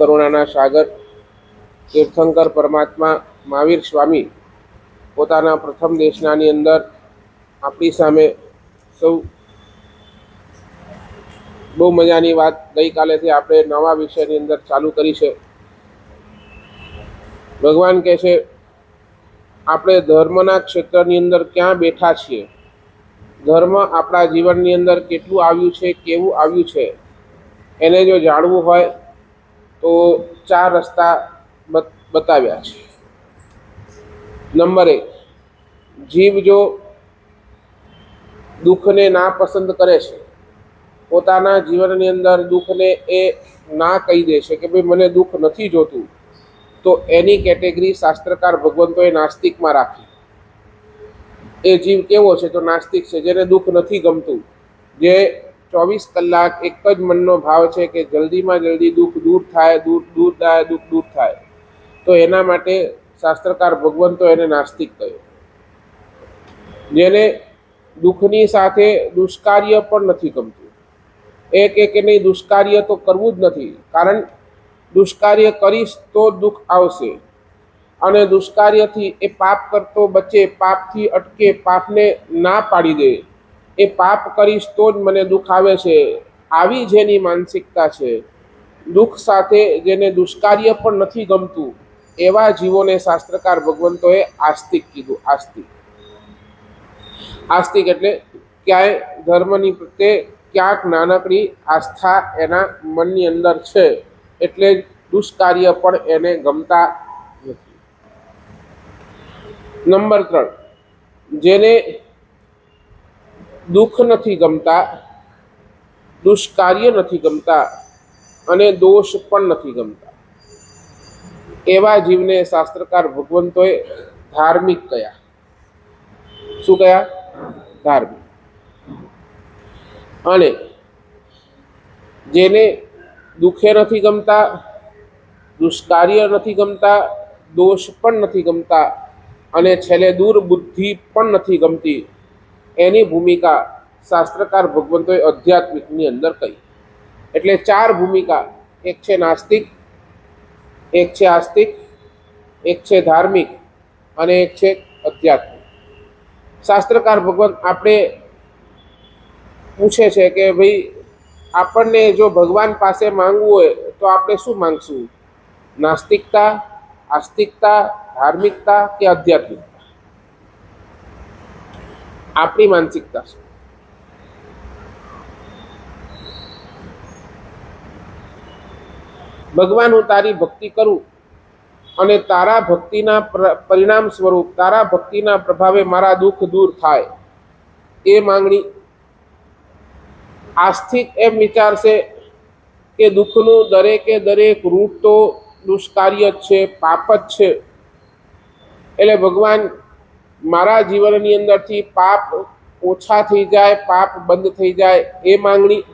કરુણાના સાગર તીર્થંકર પરમાત્મા મહાવીર સ્વામી પોતાના પ્રથમ દેશનાની અંદર આપણી સામે સૌ બહુ મજાની વાત ગઈકાલેથી આપણે નવા વિષયની અંદર ચાલુ કરી છે. ભગવાન કહે છે આપણે ધર્મના ક્ષેત્રની અંદર ક્યાં બેઠા છીએ, ધર્મ આપણા જીવનની અંદર કેટલું આવ્યું છે, કેવું આવ્યું છે, એને જો જાણવું હોય તો ચાર રસ્તા બતાવ્યા છે. નંબર 1, જીવ જો દુઃખને ના પસંદ કરે છે, પોતાના જીવનની અંદર દુઃખને એ ના કહી દે છે કે ભાઈ મને દુઃખ નથી જોતું, તો એની કેટેગરી શાસ્ત્રકાર ભગવંતોએ નાસ્તિકમાં રાખી. એ જીવ કેવો છે? તો નાસ્તિક છે, જેને દુઃખ નથી ગમતું, જે 24 કલાક એક જ મનનો ભાવ છે કે જલ્દીમાં જલ્દી દુઃખ દૂર થાય, દૂર થાય, દુઃખ દૂર થાય. તો એના માટે શાસ્ત્રકાર ભગવંતો એને નાસ્તિક કહ્યો. જેને દુઃખની સાથે દુષ્કાર્ય પણ નથી ગમતું, કે નહીં દુષ્કાર્ય તો કરવું જ નથી, કારણ દુષ્કાર્ય કરીશ તો દુઃખ આવશે, અને દુષ્કાર્યથી એ પાપ કરતો બચે, પાપથી અટકે, પાપને ના પાડી દે, એ પાપ કરીશ તો જ મને દુઃખ આવે છે, આવી જેની માનસિકતા છે, દુઃખ સાથે જેને દુષ્કાર્ય પણ નથી ગમતું, એવા જીવોને શાસ્ત્રકાર ભગવંતોએ આસ્તિક કીધું. આસ્તિક એટલે ક્યાંય ધર્મની પ્રત્યે ક્યાંક નાનકડી આસ્થા એના મનની અંદર છે, એટલે દુષ્કાર્ય પણ એને ગમતા નથી. નંબર 3, જેને દુઃખ નથી ગમતા, દુષ્કાર્ય નથી ગમતા અને દોષ પણ નથી ગમતા, એવા જીવને શાસ્ત્રકાર ભગવંતોએ ધાર્મિક કહ્યા. શું કહ્યા? ધાર્મિક. અને જેને દુઃખે નથી ગમતા, દુષ્કાર્ય નથી ગમતા, દોષ પણ નથી ગમતા અને છેલ્લે દુર્બુદ્ધિ પણ નથી ગમતી, એની ભૂમિકા શાસ્ત્રકાર ભગવંતોએ આધ્યાત્મિકની અંદર કહી. એટલે 4 ભૂમિકા, એક છે નાસ્તિક, એક છે આસ્તિક, એક છે ધાર્મિક અને એક છે આધ્યાત્મિક. શાસ્ત્રકાર ભગવંત આપણે પૂછે છે કે ભાઈ આપણને જો ભગવાન પાસે માંગવું હોય તો આપણે શું માંગશું? નાસ્તિકતા, આસ્તિકતા, ધાર્મિકતા કે આધ્યાત્મિકતા? આપણી માનસિકતા છે. ભગવાન હું તારી ભક્તિ કરું અને તારા ભક્તિના પરિણામ સ્વરૂપ, તારા ભક્તિના પ્રભાવે મારા દુઃખ દૂર થાય, એ માંગણી. આસ્તિક એમ વિચારશે કે દુઃખનું દરેકે દરેક રૂપ તો દુષ્કાર્ય જ છે, પાપ જ છે, એટલે ભગવાન મારા જીવનની અંદરથી પાપ ઓછા થઈ જાય, પાપ બંધ થઈ જાય, એ માંગણી.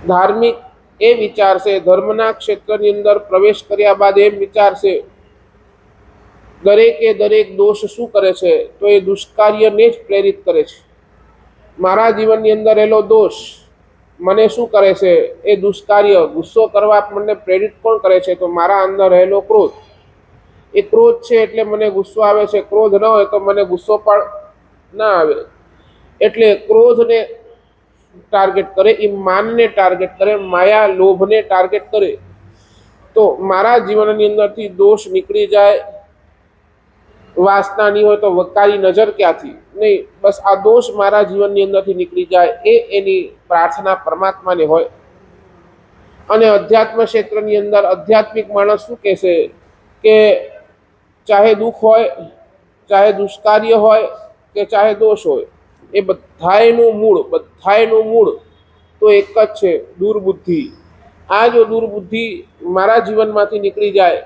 ધાર્મિક એ વિચારશે, ધર્મના ક્ષેત્રની અંદર પ્રવેશ કર્યા બાદ એમ વિચારશે દરેકે દરેક દોષ શું કરે છે? તો એ દુષ્કાર્યને જ પ્રેરિત કરે છે. મારા જીવનની અંદર રહેલો દોષ મને શું કરે છે? એ દુષ્કાર્ય, ગુસ્સો કરવા મને પ્રેરિત કોણ કરે છે? તો મારા અંદર રહેલો ક્રોધ. એ ક્રોધ છે એટલે મને ગુસ્સો આવે છે, ક્રોધ ન હોય તો મને ગુસ્સો પણ ના આવે. એટલે ક્રોધને ટાર્ગેટ કરે, એ માનને ટાર્ગેટ કરે, માયા લોભને ટાર્ગેટ કરે, તો મારા જીવનની અંદરથી દોષ નીકળી જાય. વાસના નહીં હોય તો વકારી નજર ક્યાંથી? નહીં, બસ આ દોષ મારા જીવનની અંદરથી નીકળી જાય, એ એની પ્રાર્થના પરમાત્માને હોય. અને અધ્યાત્મ ક્ષેત્રની અંદર આધ્યાત્મિક માણસ શું કહેશે કે ચાહે દુઃખ હોય, ચાહે દુષ્કાર્ય હોય કે ચાહે દોષ હોય, એ બધાયનું મૂળ તો એક જ છે, દુર્બુદ્ધિ. આ જો દુર્બુદ્ધિ મારા જીવનમાંથી નીકળી જાય,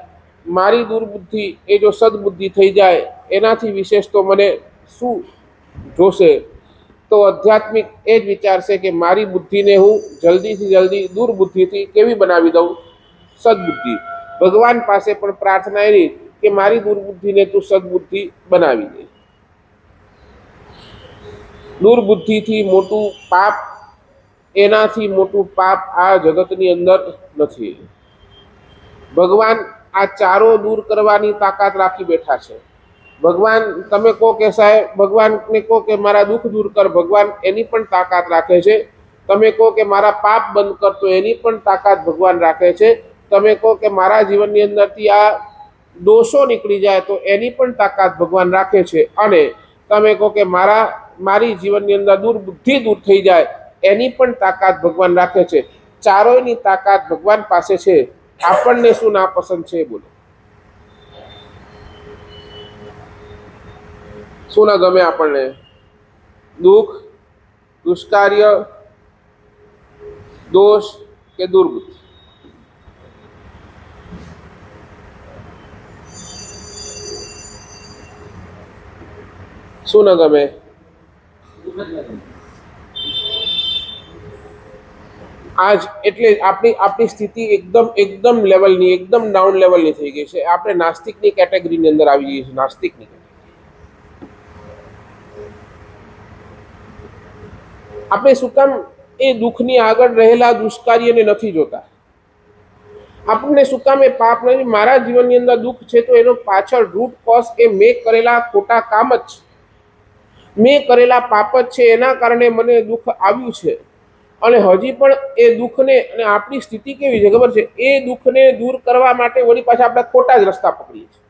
મારી દુર્બુદ્ધિ એ જો સદબુદ્ધિ થઈ જાય, એનાથી વિશેષ તો મને શું જોશે? તો આધ્યાત્મિક એ જ વિચારશે કે મારી બુદ્ધિને હું જલ્દીથી જલ્દી દુર્બુદ્ધિથી કેવી બનાવી દઉં? સદબુદ્ધિ. ભગવાન પાસે પણ પ્રાર્થના એવી કે મારી દુર્બુદ્ધિને તું સદબુદ્ધિ બનાવી દે. દુર્બુદ્ધિથી મોટું પાપ એનાથી મોટું પાપ આ જગતની અંદર નથી. ભગવાન આ ચારો દૂર કરવાની તાકાત રાખી બેઠા છે. ભગવાન તમે કહો કે સાહેબ ભગવાનને કહો કે મારા દુઃખ દૂર કર, ભગવાન એની પણ તાકાત રાખે છે. તમે કહો કે મારા પાપ બંધ કર, તો એની પણ તાકાત ભગવાન રાખે છે. તમે કહો કે મારા જીવનની અંદરથી આ દોષો નીકળી જાય, તો એની પણ તાકાત ભગવાન રાખે છે. અને તમે કહો કે મારી જીવનની અંદર દુર્બુદ્ધિ દૂર થઈ જાય, એની પણ તાકાત ભગવાન રાખે છે. ચારોયની તાકાત ભગવાન પાસે છે. આપણને શું નાપસંદ છે બોલો? શું ના ગમે આપણને? દુઃખ, દુષ્કાર્ય, દોષ કે દુર્બુદ્ધિ? શું ના ગમે? આજ એટલે આપણી સ્થિતિ એકદમ લેવલની, એકદમ ડાઉન લેવલની થઈ ગઈ છે. આપણે નાસ્તિકની કેટેગરીની અંદર આવી ગઈ છે. નાસ્તિકની આપણે શું કામ એ દુઃખની આગળ રહેલા દુષ્કાર્યને નથી જોતા? આપણને શું કામ એ પાપ નથી? મારા જીવનની અંદર દુઃખ છે તો એનો પાછળ રૂટ કોઝ એ મેં કરેલા ખોટા કામ જ છે, મેં કરેલા પાપ જ છે. એના કારણે મને દુઃખ આવ્યું છે. અને હજી પણ એ દુઃખને, અને આપણી સ્થિતિ કેવી છે ખબર છે? એ દુઃખને દૂર કરવા માટે વળી પાછા આપણે ખોટા જ રસ્તા પકડીએ છીએ.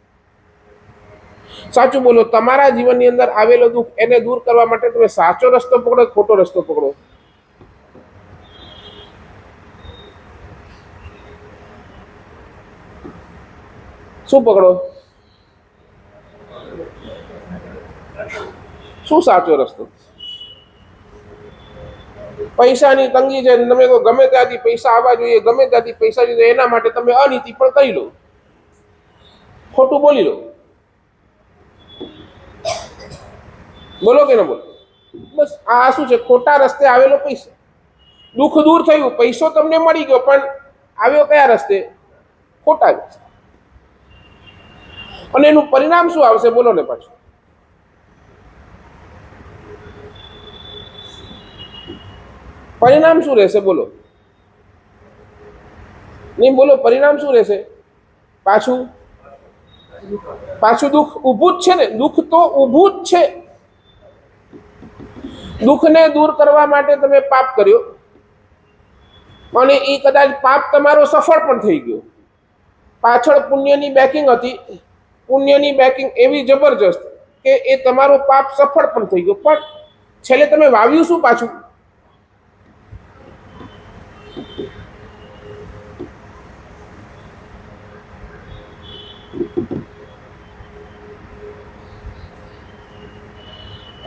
સાચું બોલો, તમારા જીવનની અંદર આવેલો દુઃખ એને દૂર કરવા માટે તમે સાચો રસ્તો પકડો, ખોટો રસ્તો પકડો? શું પકડો? શું સાચો રસ્તો? પૈસાની તંગી છે, તમે ગમે ત્યાંથી પૈસા આવવા જોઈએ, ગમે ત્યાંથી પૈસા જોઈએ, એના માટે તમે અનીતિ પણ કરી લો, ખોટું બોલી લો. બોલો કે ન બોલો? બસ આ શું છે? ખોટા રસ્તે આવેલો પૈસા. દુઃખ દૂર થયું, પૈસો તમને મળી ગયો, પણ આવ્યો કયા રસ્તે? ખોટા રસ્તે. અને એનું પરિણામ શું આવશે બોલો ને? પાછું પરિણામ શું રહેશે બોલો? નહીં બોલો, પરિણામ શું રહેશે? પાછું દુઃખ ઊભું જ છે ને. દુઃખ તો ઊભું જ છે. દુઃખને દૂર કરવા માટે તમે પાપ કર્યો, અને એ કદાચ પાપ તમારો સફળ પણ થઈ ગયો. પાછળ પુણ્યની બેકિંગ હતી. પુણ્યની બેકિંગ એવી જબરજસ્ત કે એ તમારો પાપ સફળ પણ થઈ ગયો, પણ છેલ્લે તમે વાવ્યું શું પાછું?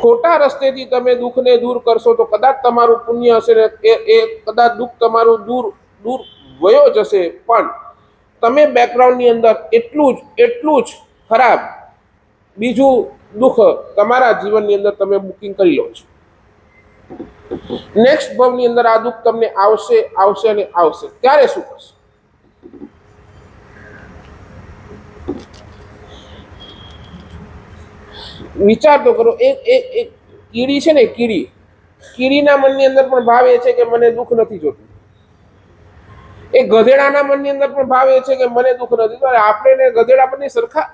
ખોટા રસ્તેથી તમે દુઃખને દૂર કરશો તો કદાચ તમારું પુણ્ય હશે ને એ કદાચ દુઃખ તમારું દૂર વયો જશે, પણ તમે બેકગ્રાઉન્ડની અંદર એટલું જ ખરાબ બીજું દુઃખ તમારા જીવનની અંદર તમે બુકિંગ કરી લો છો. નેક્સ્ટ ભવની અંદર આ દુઃખ તમને આવશે અને આવશે. ત્યારે શું કરશો? વિચાર તો કરો. એક કીડી છે ને, કીડીના મનની અંદર પણ ભાવ એ છે કે મને દુઃખ નથી જોતું. એ ગધેડાના મનની અંદર પણ ભાવ એ છે કે મને દુઃખ નથી જોતું. આપણે ને ગધેડા બંને સરખા?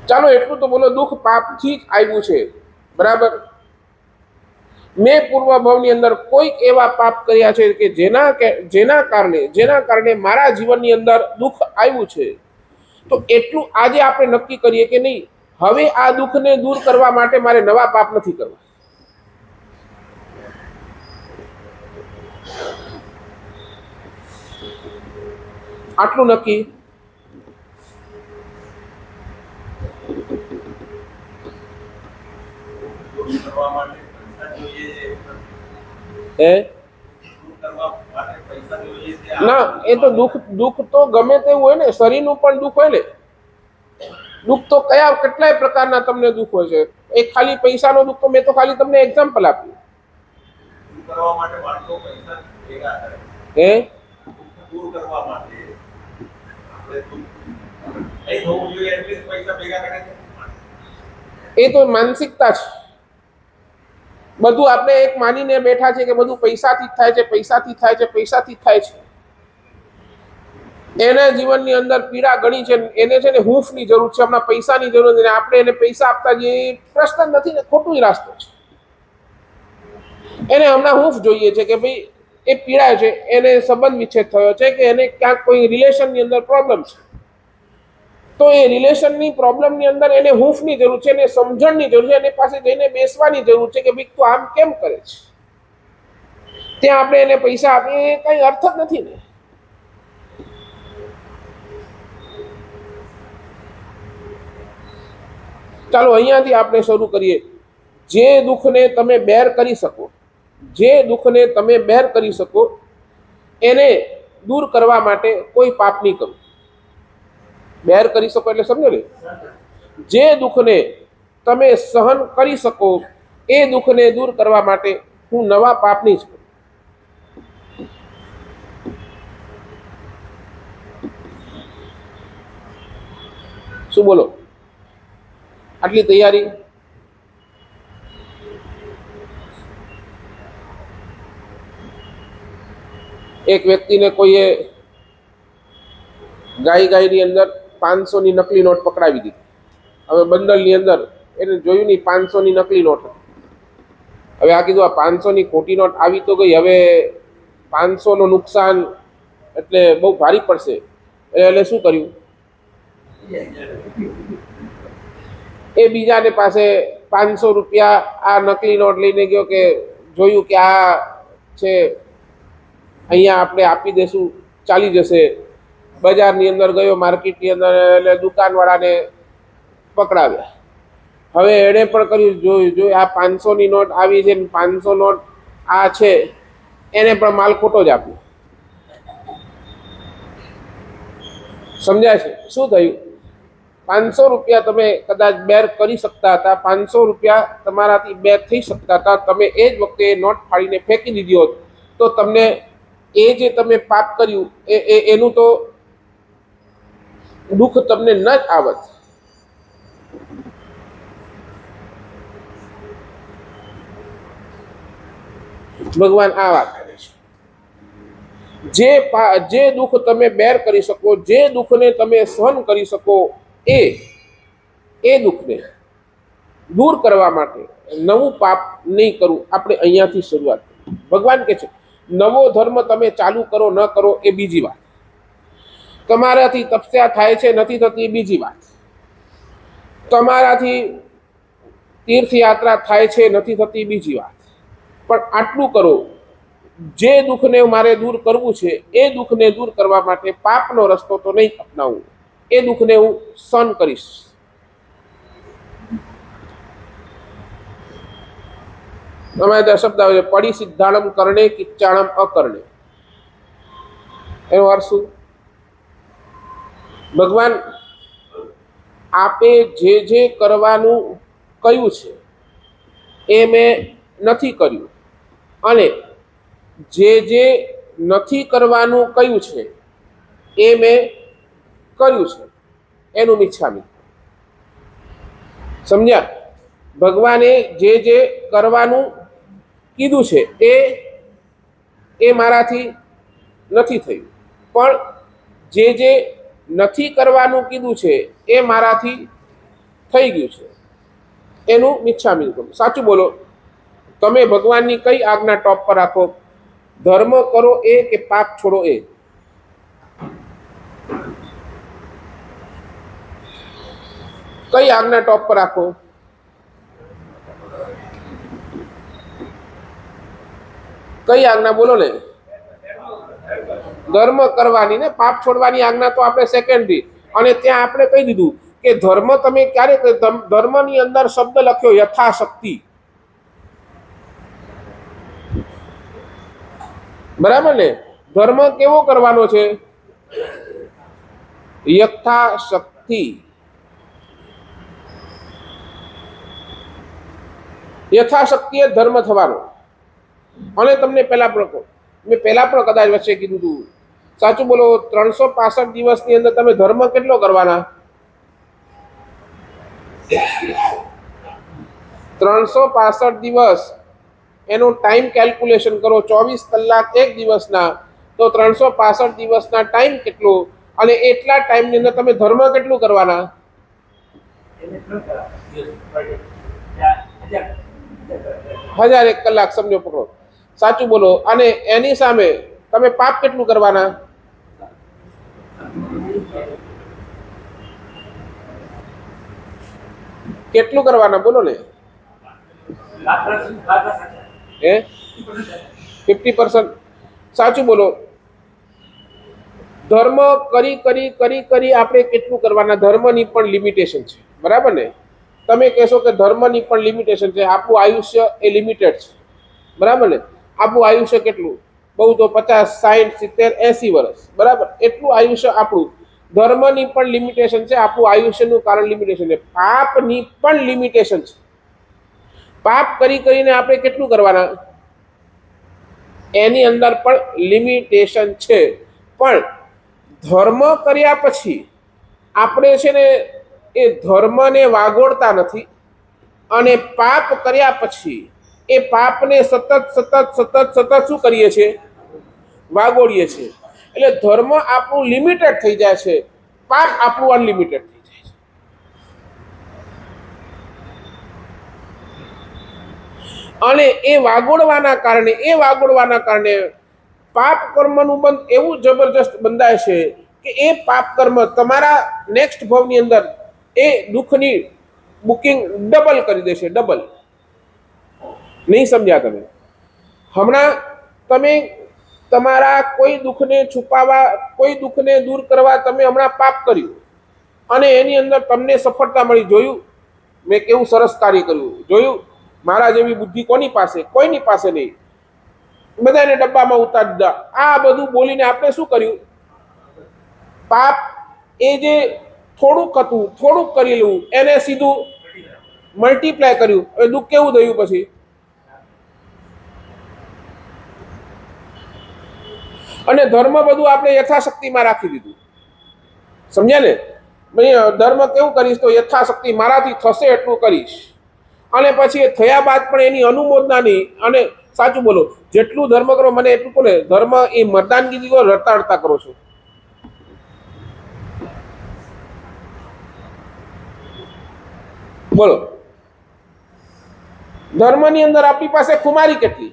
ચાલો એટલું તો બોલો, દુઃખ પાપથી જ આવ્યું છે, બરાબર? મેં પૂર્વ ભવની અંદર કોઈક એવા પાપ કર્યા છે કે જેના કારણે મારા જીવનની અંદર દુઃખ આવ્યું છે. તો એટલું આજે આપણે નક્કી કરીએ કે નહીં, હવે આ દુઃખને દૂર કરવા માટે મારે નવા પાપ નથી કરવા. આટલું નક્કી. ના, એ તો દુઃખ તો ગમે તેવું હોય ને. શરીરનું પણ દુઃખ હોય ને. દુઃખ તો કેટલાય પ્રકારના તમને દુઃખ હોય છે. એ ખાલી પૈસાનો દુઃખ તો મેં તો ખાલી તમને એક્ઝામ્પલ આપ્યું. એ તો માનસિકતા છે. બધું આપણે એક માનીને બેઠા છે કે બધું પૈસાથી જ થાય છે, પૈસાથી થાય છે, પૈસાથી થાય છે. એના જીવનની અંદર પીડા ઘણી છે. એને છે ને હૂંફની જરૂર છે, હમણાં પૈસાની જરૂર નથી. આપણે એને પૈસા આપતા જઈએ પ્રશ્ન નથી ને, ખોટું જ રાસ્તો છે. એને હમણાં હૂંફ જોઈએ છે કે ભાઈ એ પીડાય છે, એને સંબંધ વિચ્છેદ થયો છે કે એને ક્યાંક કોઈ રિલેશનની અંદર પ્રોબ્લેમ છે. તો એ રિલેશનની પ્રોબ્લેમની અંદર એને હૂંફની જરૂર છે, એને સમજણની જરૂર છે, એની પાસે જઈને બેસવાની જરૂર છે કે ભાઈ તું આમ કેમ કરે છે. ત્યાં આપણે એને પૈસા આપીએ એ કઈ અર્થ જ નથી ને. ચાલો અહીંયાથી આપણે શરૂ કરીએ. જે દુઃખને તમે બેર કરી શકો, જે દુઃખને તમે બેર કરી શકો એને દૂર કરવા માટે કોઈ પાપ નહીં કરવું. બેર કરી શકો એટલે સમજો ને, જે દુઃખને તમે સહન કરી શકો એ દુઃખને દૂર કરવા માટે હું નવા પાપ નહીં જ કરું. શું બોલો? આટલી તૈયારી? એક વ્યક્તિને કોઈએ ગાયની અંદર 500ની નકલી નોટ પકડાવી દીધી. હવે બંડલની અંદર એને જોયું નહીં 500ની નકલી નોટ. હવે આ કીધું આ 500ની ખોટી નોટ આવી તો ગઈ, હવે 500નું નુકસાન એટલે બહુ ભારી પડશે. એટલે શું કર્યું? એ બીજાને પાસે 500 રૂપિયા આ નકલી નોટ લઈને ગયો કે જોયું કે આ છે, અહીંયા આપણે આપી દેશું, ચાલી જશે. બજારની અંદર ગયો, માર્કેટની અંદર, એટલે દુકાનવાળાને પકડાવ્યા. હવે એણે પણ કર્યું, જોયું આ 500ની નોટ આવી છે, 500 નોટ આ છે, એને પણ માલ ખોટો જ આપ્યો. સમજાય છે? શું થયું? 500 રૂપિયા તમે કદાચ બેર કરી શકતા હતા, 500 રૂપિયા તમારાથી બેર થઈ શકતા હતા. તમે એ જ વખતે નોટ ફાડીને ફેંકી દીધી હોત તો તમને એ જે તમે પાપ કર્યું એનું તો દુઃખ તમને ન જ આવત. ભગવાન આ વાત કરે છે. જે દુઃખ તમે બેર કરી શકો, જે દુઃખને તમે સહન કરી શકો એ દુઃખને દૂર કરવા માટે નવું પાપ નહીં કરવું. આપણે અહીંયાથી શરૂઆત કરીએ. ભગવાન કહે છે નવો ધર્મ તમે ચાલુ કરો ન કરો એ બીજી વાત, તમારાથી તપસ્યા થાય છે નથી થતી એ બીજી વાત, તમારાથી તીર્થયાત્રા થાય છે નથી થતી બીજી વાત, પણ આટલું કરો, જે દુઃખને મારે દૂર કરવું છે એ દુઃખને દૂર કરવા માટે પાપનો રસ્તો તો નહીં અપનાવવું, એ દુઃખને હું સહન કરીશ. તમારે ત્યાં શબ્દ આવે છે પડી સિદ્ધાણમ કરણે કિચ્ચાણમ અકરણે. એનો અર્થ શું? ભગવાન આપે જે કરવાનું કહ્યું છે એ મેં નથી કર્યું, અને જે નથી કરવાનું કહ્યું છે એ મેં કર્યું છે, એનું મિચ્છામી. સમજ્યા? ભગવાને જે કરવાનું કીધું છે એ મારાથી નથી થયું, પણ જે નથી કરવાનું કીધું છે એ મારાથી થઈ ગયું છે, એનું મિચ્છામી. સાચું બોલો, તમે ભગવાનની કઈ આજ્ઞા ટોપ પર રાખો? ધર્મ કરો એ કે પાપ છોડો એ? કઈ આજ્ઞા ટોપ પર રાખો? કઈ આજ્ઞા બોલો ને? ધર્મ કરવાની ને પાપ છોડવાની આજ્ઞા તો આપણે સેકન્ડરી. અને ત્યાં આપણે કહી દીધું કે ધર્મ તમે ક્યારે, ધર્મની અંદર શબ્દ લખ્યો યથાશક્તિ. બરાબર ને? ધર્મ કેવો કરવાનો છે? યથાશક્તિ. યથાશક્તિ એ ધર્મ થવાનો. અને તમને મેં પહેલા પણ કદાચ વચ્ચે કીધું હતું, સાચું બોલો, 365 દિવસની અંદર તમે ધર્મ કેટલો કરવાના? 365 દિવસ એનો ટાઈમ કેલ્ક્યુલેશન કરો, 24 કલાક એક દિવસના, તો 365 દિવસના ટાઈમ કેટલો, અને એટલા ટાઈમની અંદર તમે ધર્મ કેટલું કરવાના? 1001 કલાક સમજો પકડો, સાચું બોલો. અને એની સામે તમે પાપ કેટલું કરવાના? કેટલું કરવાના બોલો ને? 50%. સાચું બોલો. ધર્મ કરી કરી કરી કરી આપણે કેટલું કરવાના? ધર્મની પણ લિમિટેશન છે, બરાબર ને? તમે કહેશો કે ધર્મની પણ લિમિટેશન છે, આપણું આયુષ્ય એ લિમિટેડ છે, બરાબર ને? આપણું આયુષ્ય કેટલું? બહુ તો 50, 60, 70, 80 વર્ષ, બરાબર? એટલું આયુષ્ય આપણું. ધર્મની પણ લિમિટેશન છે, આપણું આયુષ્યનું કારણ લિમિટેશન છે. પાપની પણ લિમિટેશન છે. પાપ કરી કરીને આપણે કેટલું કરવાના? એની અંદર પણ લિમિટેશન છે. પણ ધર્મ કર્યા પછી આપણે છે ને એ ધર્મને વાગોળતા નથી, અને પાપ કર્યા પછી એ પાપને સતત સતત સતત સતત શું કરીએ છીએ? વાગોળીએ છીએ. એટલે ધર્મ આપણું લિમિટેડ થઈ જાય છે, પાપ આપણું અનલિમિટેડ થઈ જાય છે. અને એ વાગોળવાના કારણે પાપ કર્મનું બંધ એવું જબરજસ્ત બંધાય છે કે એ પાપ કર્મ તમારા નેક્સ્ટ ભાવની અંદર એ દુઃખની બુકિંગ ડબલ કરી દેશે, ડબલ. નહીં સમજ્યા તમે? હમણાં તમે તમારા કોઈ દુઃખને છુપાવવા, કોઈ દુઃખને દૂર કરવા તમે હમણાં પાપ કર્યું, અને એની અંદર તમને સફળતા મળી. જોયું મેં કેવું સરસ કાર્ય કર્યું? જોયું મારા જેવી બુદ્ધિ કોની પાસે? કોઈની પાસે નહીં. બધાને ડબ્બામાં ઉતારી દીધા. આ બધું બોલીને આપણે શું કર્યું? પાપ એ જે થોડુંક હતું, થોડુંક કરેલું, એને સીધું મલ્ટીપ્લાય કર્યું. હવે દુઃખ કેવું થયું પછી? અને ધર્મ બધું આપણે યથાશક્તિમાં રાખી દીધું. સમજ્યા ને? ધર્મ કેવું કરીશ? તો યથાશક્તિ મારાથી થશે એટલું કરીશ. અને પછી એ થયા બાદ પણ એની અનુમોદના નહીં. અને સાચું બોલો, જેટલું ધર્મ કરો મને એટલું બોલે. ધર્મ એ મર્દાનગીરી કરો, રડતા રડતા કરો છો. બોલો, ધર્મની અંદર આપણી પાસે ખુમારી કેટલી?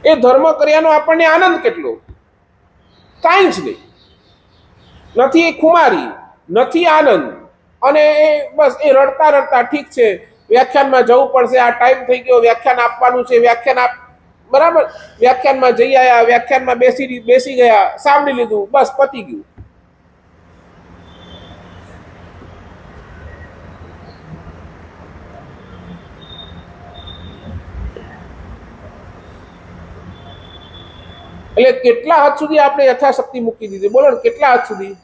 એ ધર્મ કર્યાનો આપણને આનંદ કેટલો? કાંઈ જ નહીં. નથી એ ખુમારી, નથી આનંદ, અને એ બસ એ રડતા રડતા ઠીક છે વ્યાખ્યાનમાં જવું પડશે, આ ટાઈમ થઈ ગયો, વ્યાખ્યાન આપવાનું છે, વ્યાખ્યાન બરાબર, વ્યાખ્યાનમાં જઈ આવ્યા, વ્યાખ્યાનમાં બેસી ગયા, સાંભળી લીધું, બસ પતી ગયું. એટલે કેટલા હદ સુધી આપણે યથાશક્તિ મૂકી દીધી? બોલો ને, કેટલા હદ સુધી?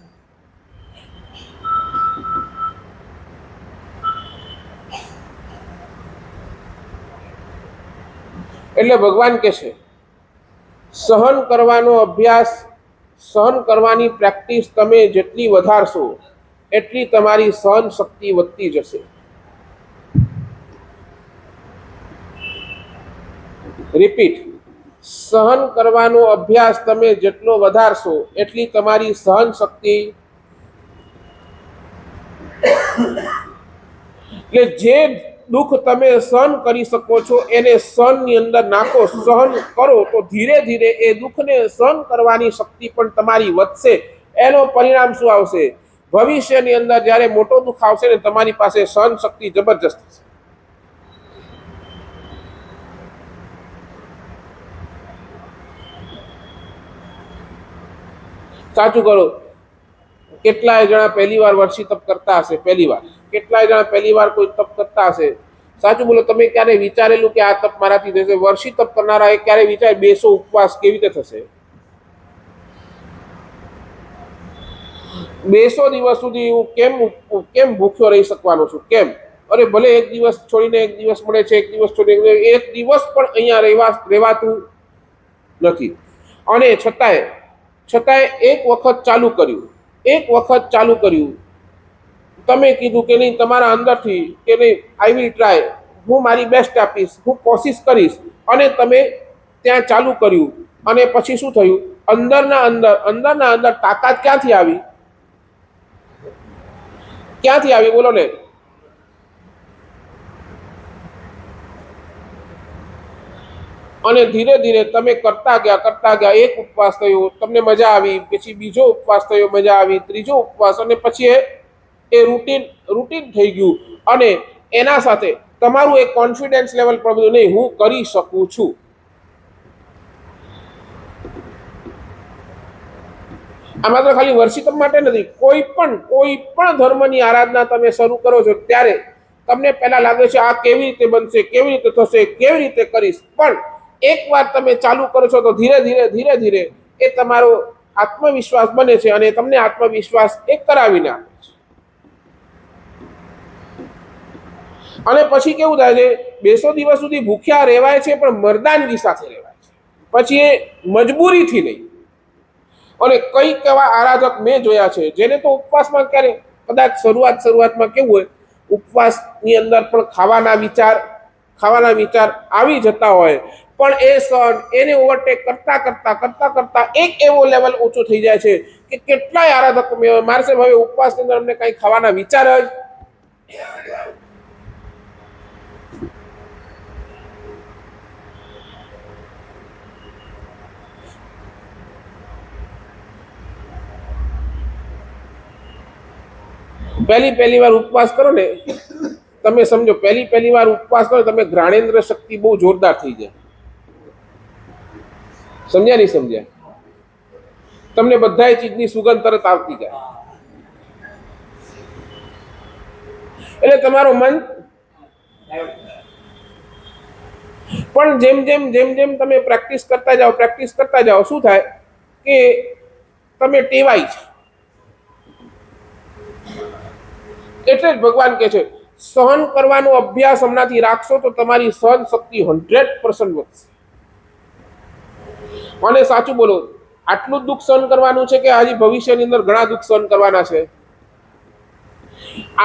એટલે ભગવાન કહે છે સહન કરવાનો અભ્યાસ, સહન કરવાની પ્રેક્ટિસ તમે જેટલી વધારશો એટલી તમારી સહન શક્તિ વધતી જશે. રિપીટ, સહન કરવાનો અભ્યાસ તમે જેટલો વધારશો એટલી તમારી સહન શક્તિ, એટલે જે દુઃખ તમે સહન કરી શકો છો એને સહનની અંદર નાખો, સહન કરો, તો ધીરે ધીરે એ દુઃખને સહન કરવાની શક્તિ પણ તમારી વધશે. એનો પરિણામ શું આવશે? ભવિષ્યની અંદર જ્યારે મોટો દુઃખ આવશે ને તમારી પાસે સહન શક્તિ જબરજસ્ત હશે. સાચું કરો. કેટલાય જણા પહેલી વાર વર્ષી તપ કરતા હશે, પહેલી વાર. કેટલાય જણા પહેલી વાર કોઈ તપ કરતા હશે. સાચું બોલો, તમે ક્યારે વિચારેલું કે આ તપ મારાથી થશે? વર્ષી તપ કરનારા એ ક્યારે વિચાર 200 ઉપવાસ કેવી રીતે થશે? 200 દિવસ સુધી હું કેમ ભૂખ્યો રહી શકવાનો છું? કેમ? અરે ભલે એક દિવસ છોડીને એક દિવસ મળે છે, એક દિવસ છોડીને એક દિવસ પણ અહીંયા રહેવાતું નથી. અને છતાંય એક વખત ચાલુ કર્યું, તમે કીધું કે નહીં તમારા અંદરથી કે નહીં આઈ વિલ ટ્રાય, હું મારી બેસ્ટ આપીશ, હું કોશિશ કરીશ, અને તમે ત્યાં ચાલુ કર્યું, અને પછી શું થયું? અંદરના અંદર તાકાત ક્યાંથી આવી? ક્યાંથી આવી બોલો ને? અને ધીરે ધીરે તમે કરતા ગયા, એક ઉપવાસ થયો, તમને મજા આવી, પછી બીજો ઉપવાસ થયો, મજા આવી, ત્રીજો ઉપવાસ, અને પછી એ રૂટીન થઈ ગયું, અને એના સાથે તમારું એક કોન્ફિડન્સ લેવલ પર બધું, નહીં હું કરી શકું છું. આ માત્ર ખાલી વર્ષિતમ માટે નથી, કોઈ પણ ધર્મની આરાધના તમે શરૂ કરો છો ત્યારે તમને પહેલા લાગે છે આ કેવી રીતે બનશે, કેવી રીતે થશે, કેવી રીતે કરીશ, પણ એકવાર તમે ચાલુ કરો છો તો ધીરે ધીરે એ તમારો આત્મવિશ્વાસ બને છે, અને તમને આત્મવિશ્વાસ એ કરાવીને આપે છે. અને પછી કેવું થાય છે? 200 દિવસ સુધી ભૂખ્યા રહેવાય છે, પણ મર્દાનગી સાથે રહેવાય છે, પછી એ મજબૂરીથી નહીં. અને કઈક એવા આરાધક મેં જોયા છે જેને તો ઉપવાસમાં ક્યારે કદાચ શરૂઆતમાં કેવું હોય, ઉપવાસની અંદર પણ ખાવાના વિચાર આવી જતા હોય, પણ એ સન એને ઓવરટેક કરતા એક એવો લેવલ ઓછો થઈ જાય છે કે કેટલાય આરાધક મારશે ભાઈ ઉપવાસની અંદર અમને કઈ ખાવાના વિચાર જ. પહેલી વાર ઉપવાસ કરો ને, તમે સમજો પહેલી વાર ઉપવાસ કરો તમે ઘ્રાણેન્દ્ર શક્તિ બહુ જોરદાર થઈ જાય. સમજ્યા નહીં સમજ્યા? તમને બધા ચીજની સુગંધ તરત આવતી જાય, એટલે તમારું મન પણ જેમ તમે પ્રેક્ટિસ કરતા જાઓ શું થાય કે તમે ટેવાય છે. એટલે જ ભગવાન કહે છે સહન કરવાનો અભ્યાસ હમણાંથી રાખશો તો તમારી સહન શક્તિ 100% વધશે. અને સાચું બોલો, આટલું જ દુઃખ સહન કરવાનું છે કે હજી ભવિષ્યની અંદર ઘણા દુઃખ સહન કરવાના છે?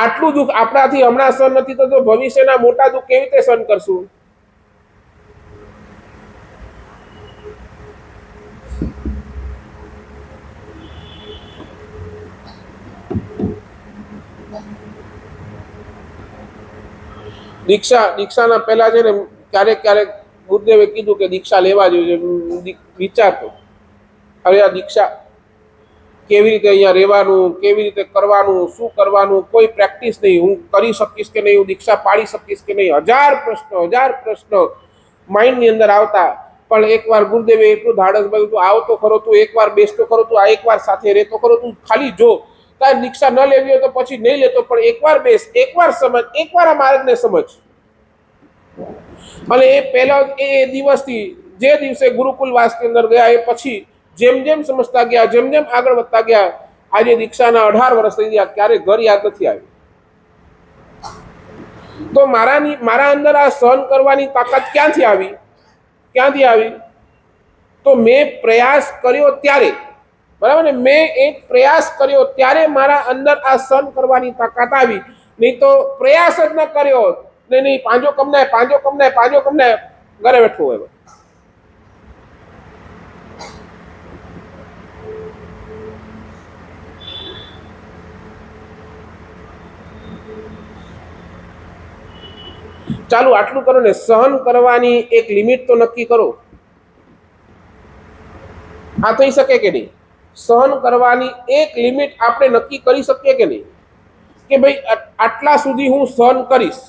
આટલું દુઃખ આપણાથી હમણાં સહન નથી થતો, ભવિષ્યના મોટા દુઃખ કેવી રીતે સહન કરશું? દીક્ષાના પહેલા છે ને ક્યારેક ગુરુદેવે કીધું કે દીક્ષા લેવા જોઈએ. વિચારતો હવે આ દીક્ષા કેવી રીતે અહીંયા રહેવાનું, કેવી રીતે કરવાનું, શું કરવાનું, કોઈ પ્રેક્ટિસ નહીં, હું કરી શકીશ કે નહીં, હું દીક્ષા પાડી શકીશ કે નહીં, હજાર પ્રશ્નો માઇન્ડની અંદર આવતા. પણ એકવાર ગુરુદેવે એટલું ધાડસ બધું, તું આવતો ખરો, તું એકવાર બેસતો ખરો, તું આ એકવાર સાથે રહેતો ખરો, તું ખાલી જો, તારે દીક્ષા ન લેવી હોય તો પછી નહીં લેતો, પણ એકવાર બેસ, એકવાર સમજ, એકવાર આ માર્ગને સમજ. અને એ પહેલા એ દિવસથી જે દિવસે ગુરુકુલ વાસની અંદર ગયા એ પછી જેમ સમજતા ગયા, જેમ આગળ વધતા ગયા, આજે દીક્ષાના 18 વર્ષ થઈ ગયા, ક્યારે ઘર યાદ નથી આવ્યું. તો મારા અંદર આ સહન કરવાની તાકાત ક્યાંથી આવી? તો મેં પ્રયાસ કર્યો ત્યારે, બરાબર ને, મેં એક પ્રયાસ કર્યો ત્યારે મારા અંદર આ સહન કરવાની તાકાત આવી. નહીં તો પ્રયાસ જ ન કર્યો, નહીં પાંજો કમનાય ઘરે બેઠું હોય. ચાલો આટલું કરો ને, સહન કરવાની એક લિમિટ તો નક્કી કરો. આ થઈ શકે કે નહીં? સહન કરવાની એક લિમિટ આપણે નક્કી કરી શકીએ કે નહીં? કે ભાઈ આટલા સુધી હું સહન કરીશ,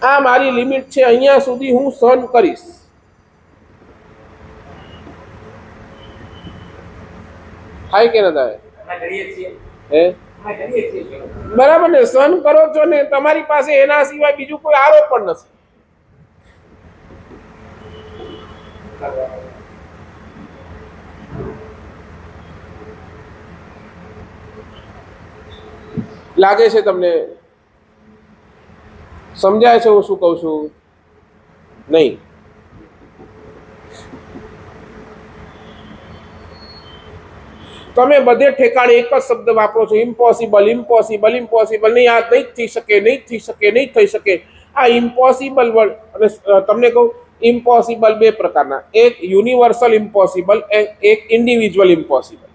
આ મારી લિમિટ છે, અહીંયા સુધી હું સહન કરીશ. થાય કે ના થાય? બરાબર ને? સહન કરો છો ને, તમારી પાસે એના સિવાય બીજું કોઈ આરોપ પણ નથી. લાગે છે તમને? સમજાય છે હું શું કહું છું? નહીં. તમે બધે ઠેકાણે એક જ શબ્દ વાપરો છો, ઇમ્પોસિબલ ઇમ્પોસિબલ ઇમ્પોસિબલ. નહીં, આ નહીં થઈ શકે, નહીં થઈ શકે, નહીં થઈ શકે. આ ઇમ્પોસિબલ વર્ડ. અને તમને કહું, ઇમ્પોસિબલ બે પ્રકારના, એક યુનિવર્સલ ઇમ્પોસિબલ, એક ઇન્ડિવિજ્યુઅલ ઇમ્પોસિબલ.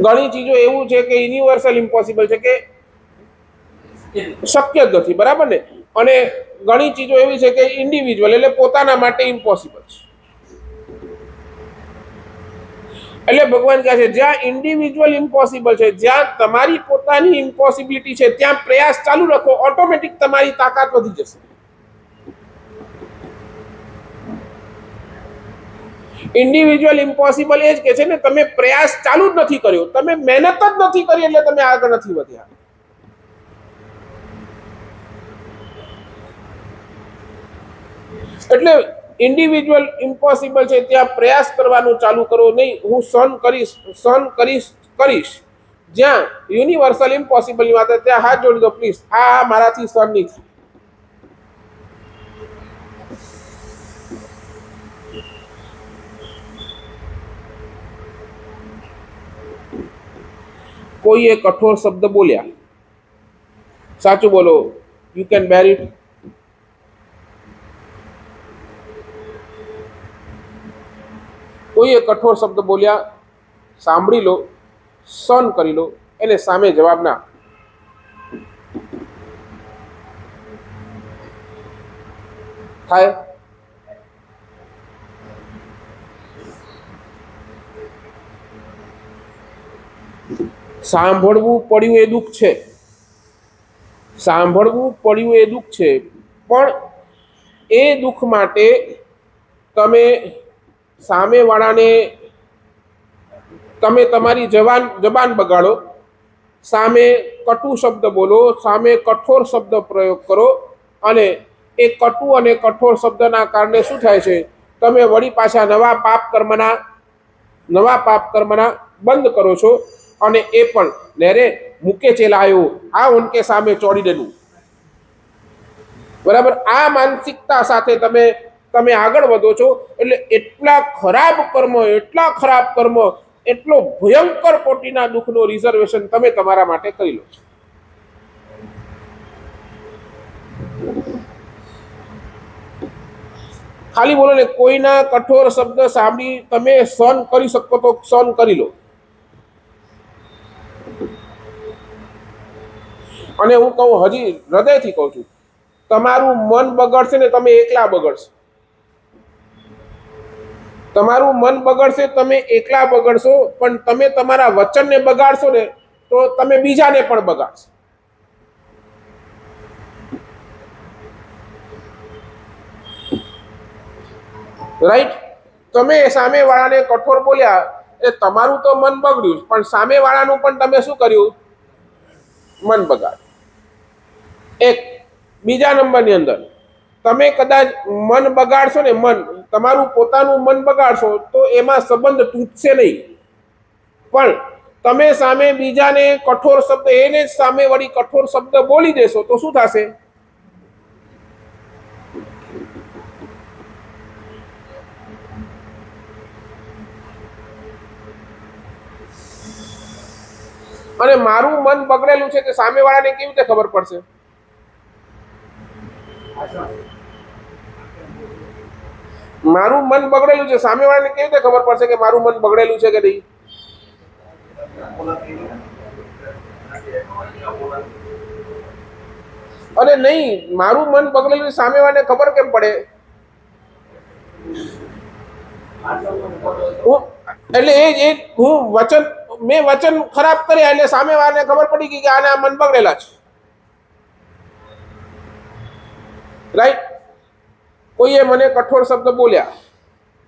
ઘણી ચીજો એવું છે કે યુનિવર્સલ ઇમ્પોસિબલ છે કે શક્ય જ નથી, બરાબર ને? અને ઘણી ચીજો એવી છે કે ઇન્ડિવિજ્યુઅલ એટલે પોતાના માટે ઇમ્પોસિબલ છે. એટલે ભગવાન કહે છે જ્યાં ઇન્ડિવિજ્યુઅલ ઇમ્પોસિબલ છે, જ્યાં તમારી પોતાની ઇમ્પોસિબિલિટી છે, ત્યાં પ્રયાસ ચાલુ રાખો, ઓટોમેટિક તમારી તાકાત વધી જશે. ઇન્ડિવિજ્યુઅલ ઇમ્પોસિબલ એ જ કે છે ને, તમે પ્રયાસ ચાલુ જ નથી કર્યો, તમે મહેનત જ નથી કરી, એટલે તમે આગળ નથી વધ્યા. એટલે ઇન્ડિવિજ્યુઅલ ઇમ્પોસિબલ છે ત્યાં પ્રયાસ કરવાનું ચાલુ કરો. નહીં હું સહન કરીશ, સહન કરીશ કરીશ. જ્યાં યુનિવર્સલ ઇમ્પોસિબલ ની વાત છે ત્યાં હાથ જોડી દો પ્લીઝ, આ મારાથી સહન નહીં થાય. કોઈએ કઠોર શબ્દ બોલ્યા, સાચું બોલો, યુ કેન બેર ઇટ. કોઈએ કઠોર શબ્દ બોલ્યા, સાંભળી લો, સહન કરી લો, એને સામે જવાબ ના થાય. સાંભળવું પડ્યું એ દુઃખ છે, સાંભળવું પડ્યું એ દુઃખ છે, પણ એ દુઃખ માટે તમે સામેવાળાને, તમે તમારી જબાન બગાડો, સામે કટુ શબ્દ બોલો, સામે કઠોર શબ્દ પ્રયોગ કરો, અને એ કટુ અને કઠોર શબ્દના કારણે શું થાય છે, તમે વળી પાછા નવા પાપ કર્મના બંધ કરો છો. અને એ પણ નેરે મૂકે ચેલાયો આ ઉનકે સામે ચોડી દેલું. બરાબર, આ માનસિકતા સાથે તમે આગળ વધો છો. એટલે એટલા ખરાબ કર્મ, એટલો ભયંકર કોટીના દુઃખનો રિઝર્વેશન તમે તમારા માટે કરી લો છો. ખાલી બોલો ને, કોઈના કઠોર શબ્દ સાંભળી તમે સહન કરી શકો તો સહન કરી લો. અને હું કહું, હજી હૃદયથી કહું છું, તમારું મન બગડશે ને તમે એકલા બગડશો. તમારું મન બગડશે, તમે એકલા બગડશો, પણ તમે તમારા વચનને બગાડશો ને તો તમે બીજાને પણ બગાડશો. રાઈટ? તમે સામેવાળાને કઠોર બોલ્યા એ તમારું તો મન બગડ્યું, પણ સામેવાળાનું પણ તમે શું કર્યું? મન બગાડ. એક બીજા નંબરની અંદર તમે કદાચ મન બગાડશો ને, તમારું પોતાનું મન બગાડશો તો એમાં સંબંધ તૂટશે નહીં, પણ તમે સામે બીજાને કઠોર શબ્દ, એને જ સામે વળી કઠોર શબ્દ બોલી દેશો તો શું થશે? અને મારું મન બગડેલું છે કે સામેવાળાને કેવી રીતે ખબર પડશે? મારું મન બગડેલું છે, સામેવાળાને કેવી રીતે ખબર પડશે કે મારું મન બગડેલું છે કે નહીં? અને નહીં, મારું મન બગડેલું સામેવાળાને ખબર કેમ પડે? એટલે મેં વચન ખરાબ કર્યા એટલે સામેવાળાને ખબર પડી ગઈ કે આના મન બગડેલા છે. રાઈટ? કોઈએ મને કઠોર શબ્દ બોલ્યા,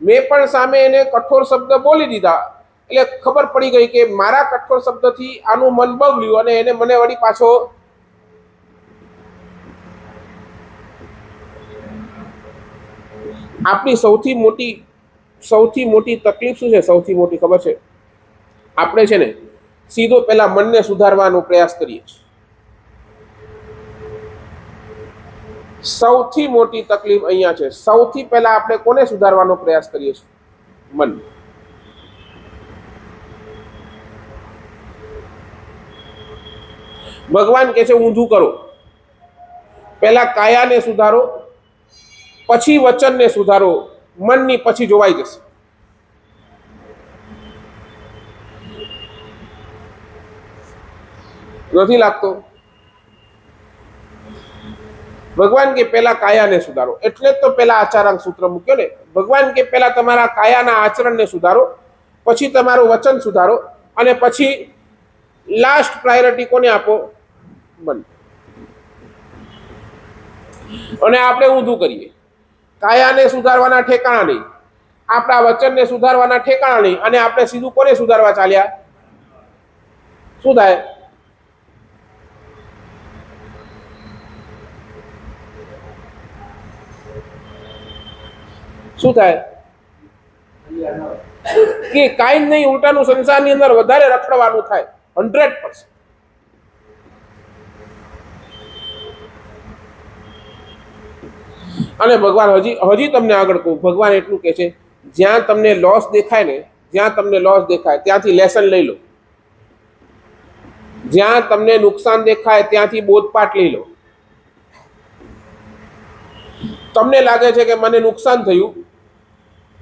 મેં પણ સામે એને કઠોર શબ્દ બોલી દીધા, એટલે ખબર પડી ગઈ કે મારા કઠોર શબ્દથી આનું મન બગડ્યું અને એને મને વળી પાછો. આપણી સૌથી મોટી તકલીફ શું છે? સૌથી મોટી ખબર છે? આપણે છે ને સીધો પહેલા મનને સુધારવાનો પ્રયાસ કરીએ છીએ. સૌથી મોટી તકલીફ અહીંયા છે. સૌથી પહેલા આપણે કોને સુધારવાનો પ્રયાસ કરીએ છીએ? મન. ભગવાન કહે છે ઊંધું કરો, પહેલા કાયાને સુધારો, પછી વચનને સુધારો, મનની પછી જોવાઈ જશે. નથી લાગતો? ભગવાન કે પહેલા કાયાને સુધારો, એટલે જ તો પહેલા આચારાંક સૂત્ર મૂક્યો ને. ભગવાન કે પહેલા તમારા કાયાના આચરણને સુધારો, પછી તમારું વચન સુધારો, અને પછી લાસ્ટ પ્રાયોરિટી કોને આપો? મન. અને આપણે ઊંધું કરીએ, કાયાને સુધારવાના ઠેકાણા નહીં, આપણા વચનને સુધારવાના ઠેકાણા નહીં, અને આપણે સીધું કોને સુધારવા ચાલ્યા? શું થાય? શું થાય? કે કાંઈ જ નહીં, ઉલટાનું સંસારની અંદર વધારે રખડવાનું થાય. 100%. અને ભગવાન હજી તમને આગળ કહું, ભગવાન એટલું કહે છે, જ્યાં તમને લોસ દેખાય ને, જ્યાં તમને લોસ દેખાય ત્યાંથી લેસન લઈ લો. જ્યાં તમને નુકસાન દેખાય ત્યાંથી બોધપાઠ લઈ લો. તમને લાગે છે કે મને નુકસાન થયું,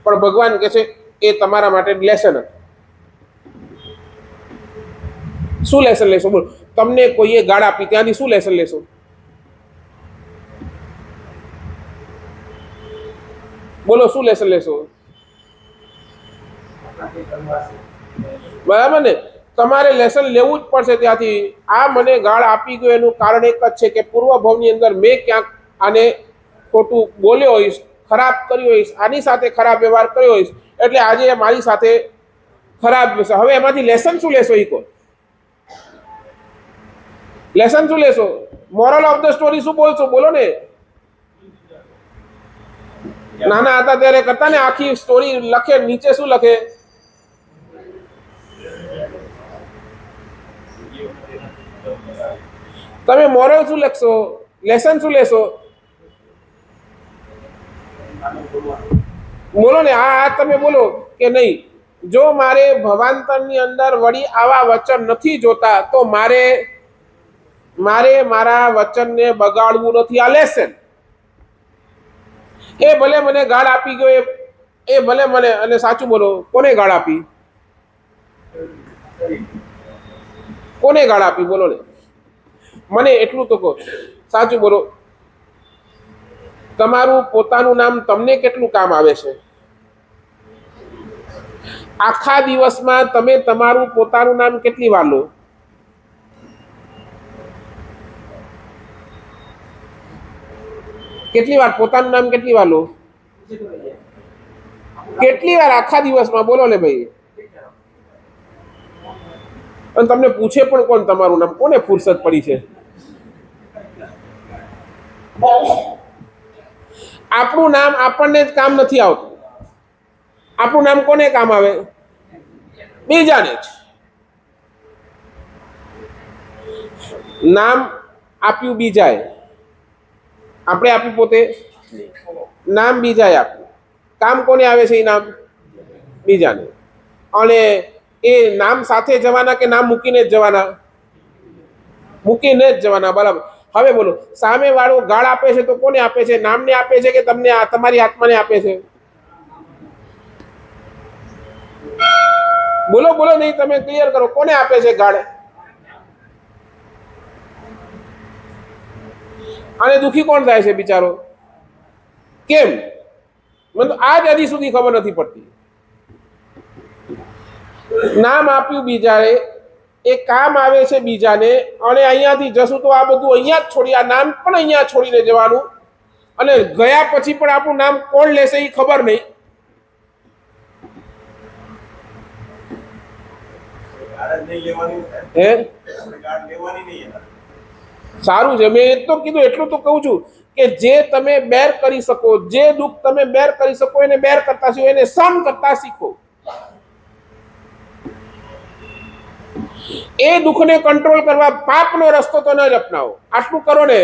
પણ ભગવાન કહે છે એ તમારા માટે લેસન હતું. શું લેસન લેશો? બોલો. તમને કોઈએ ગાળ આપી, ત્યાંથી શું લેસન લેશો? બોલો, શું લેસન લેશો? બરાબર ને? તમારે લેસન લેવું જ પડશે ત્યાંથી. આ મને ગાળ આપી ગયો એનું કારણ એક જ છે કે પૂર્વ ભાવની અંદર મેં ક્યાંક આને ખોટું બોલ્યો હોઈશ, ખરાબ કર્યો હોઈશ, આની સાથે ખરાબ વ્યવહાર કર્યો હોઈશ, એટલે આજે મારી સાથે ખરાબ. હવે એમાંથી લેસન શું લેશો? ઈ કહો. લેસન શું લેશો? મોરલ ઓફ ધ સ્ટોરી શું બોલશો? બોલો ને. નાના હતા ત્યારે કરતા ને, આખી સ્ટોરી લખે, નીચે શું લખે? તમે મોરલ શું લખશો? લેસન શું લેશો? બોલો ને. આ તમે બોલો કે નહીં, જો મારે ભવાંતરની અંદર વળી આવા વચન નથી જોતા, તો મારે મારા વચનને બગાડવું નથી. આ લેસન. એ ભલે મને ગાળ આપી ગયો, એ ભલે મને, અને સાચું બોલો, કોને ગાળ આપી? કોને ગાળ આપી? બોલો ને. મને એટલું તો કહો, સાચું બોલો, તમારું પોતાનું નામ તમને કેટલું કામ આવે છે? આખા દિવસમાં તમે તમારું પોતાનું નામ કેટલી વાર લો? કેટલી વાર પોતાનું નામ કેટલી વાર લો? કેટલી વાર આખા દિવસમાં? બોલો ને ભાઈ. અને તમને પૂછે પણ કોણ તમારું નામ? કોને ફુરસત પડી છે? આપણું નામ આપણને જ કામ નથી આવતું. આપણું નામ કોને કામ આવે? બીજાને જ. નામ આપ્યું બીજાએ, આપણે આપ્યું પોતે? નામ બીજાએ આપ્યું. કામ કોને આવે છે? એ નામ બીજાને. અને એ નામ સાથે જવાના કે નામ મૂકીને જ જવાના? મૂકીને જ જવાના. બરાબર. હવે બોલો, સામે વાળો ગાળ આપે છે તો કોને આપે છે? નામને આપે છે કે તમને, તમારી આત્માને આપે છે? બોલો બોલો, નહીં તમે ક્લિયર કરો, કોને આપે છે ગાળ? અને દુખી કોણ થાય છે બિચારો? કેમ? મને તો આજ હજી સુધી ખબર નથી પડતી. નામ આપ્યું બીજાએ, એ કામ આવે છે બીજાને, અને અહીંયાથી જશું તો આ બધું અહીંયા જ છોડી, આ નામ પણ અહીંયા છોડીને જવાનું, અને ગયા પછી પણ આપણું નામ કોણ લેશે એ ખબર નહીં. હે? સારું છે. મેં એ તો કીધું, એટલું તો કહું છું કે જે તમે બેર કરી શકો, જે દુઃખ તમે બેર કરી શકો, એને બેર કરતા શીખો, એને સહન કરતા શીખો. એ દુઃખને કંટ્રોલ કરવા પાપનો રસ્તો તો ન જ અપનાવો. આટલું કરો ને.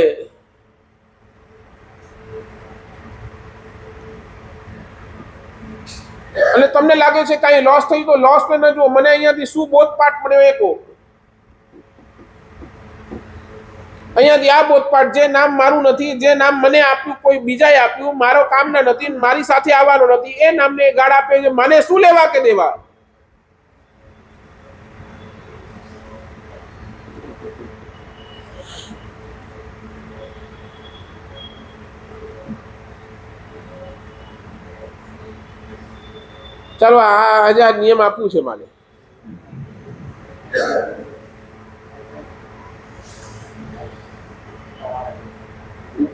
અને તમને લાગે છે કઈ લોસ થઈ તો લોસ ને ન જુઓ. મને અહીંયાથી શું બોધપાઠ મળ્યો એ કહો. અહીંયાથી આ બોધપાઠ, જે નામ મારું નથી, જે નામ મને આપ્યું કોઈ બીજાએ આપ્યું, મારો કામના નથી, મારી સાથે આવવાનો નથી, એ નામને ગાળ આપે છે, મને શું લેવા કે દેવા? ચાલો આજે આ નિયમ આપ્યું છે મારે.